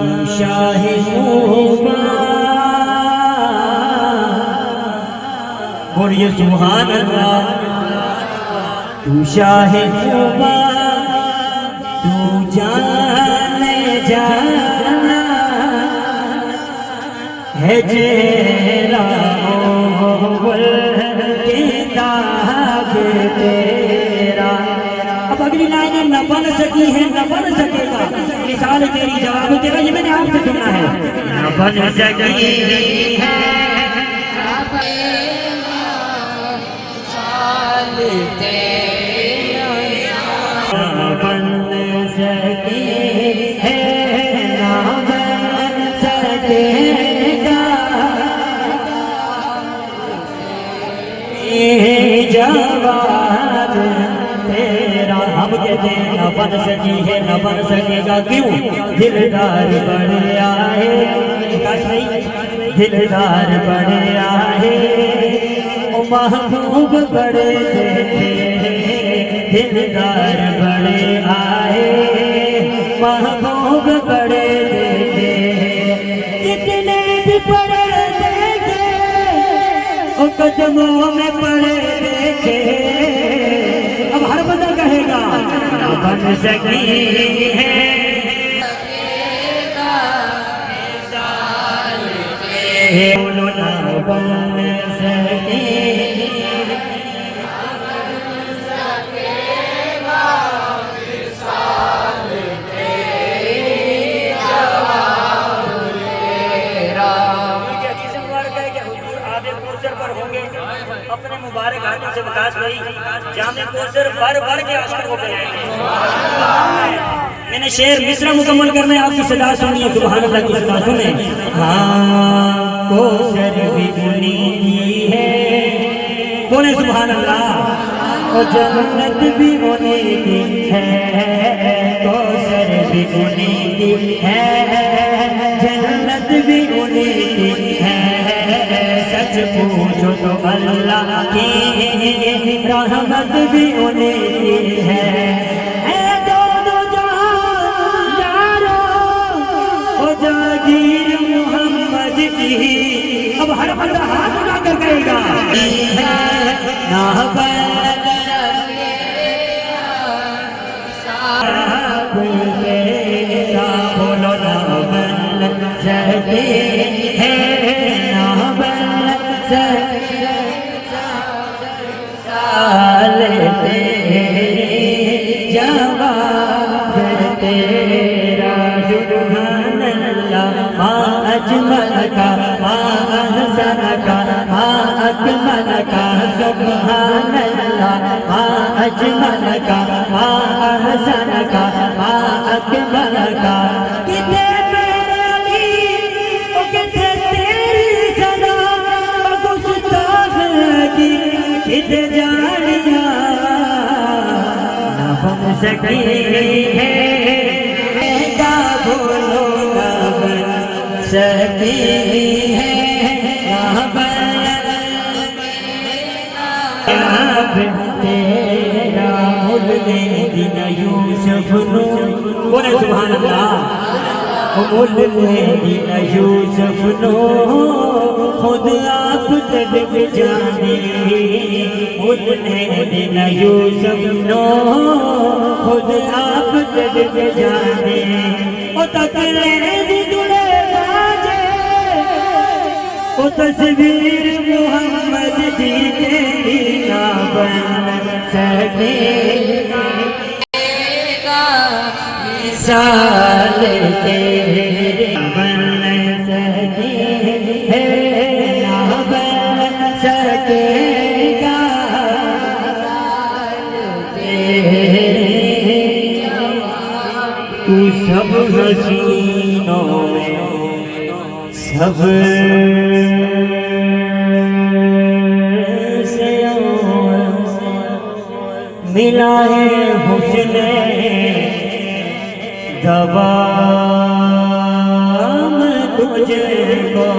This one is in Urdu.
تو شاہ خوبا بولیے سبحان اللہ تو شاہ خوبا تو جانے جانا ہے جیرا اول کتاب تیرا. اب اگلی لائنیں نہ بن سکی ہے نہ بن سکے گا مثال تیری جواب تیرا یہ میں نے آپ سے سننا ہے. نہ بن سکی ہے جواب تیرا. ہم کہتے ہیں نہ بن سکی ہے نہ بن سکے گا کیوں؟ دلدار بڑے آئے دلدار بڑے آئے محبوب بڑے دیکھے دلدار بڑے آئے محبوب بڑے دیکھے کتنے بھی بڑے دیکھے وہ قدموں میں پڑے دیکھے. اب ہر بندہ کہے گا نہ بن سکی ہے بولو نہ بن سکی اپنے مبارک ہاتھوں سے وکاس بھائی جامع کوثر بھر بھر کے عاشق ہو گئے ہیں. میں نے شعر مصرع مکمل کرنا ہے آپ کی صدا سنیے سبحان اللہ کی صدا سنیں. ہاں کوثر بھی انہی کی ہے بولے سبحان اللہ اور جنت بھی انہی کی ہے کوثر بھی انہی کی ہے جنت بھی انہی کی ہے. سچ پوچھو تو اللہ کی رحمت بھی انہیں کی ہے. اے دونوں جہاں یارو او جاگیر محمد کی. اب ہر بندہ ہاتھ اٹھا کر کہے گا نہ بن تیرا بولو نہ بن سکے ہے نہ بن سال تیرے جواب تیرا. سبحان اللہ ما اجمل کا ما احسن کا ما اکمل کا سبحان اللہ ما اجمل کا ما احسن کا ما اکمل کا. کتنے میرے علی او کتنے تیری صدا کت جانیا نہ بن سکی ہے کا بولو نہ بن سکی ہے نہ بن تیرا ملنے دن یوسف نو بولے سبحان اللہ ملنے دن یوسف نو خود آپ تک جانے ملنے دن یوسف نو خود آپ تک جانے او تقریر دلے باجے او تصویر محمد جی کے نہ بن سکے گا مثال تیرے بن سکے ہے نہ بن سکے گا تیرے. تو سب حسینوں میں سب سے ملا ہے حسن دوام تجھے کو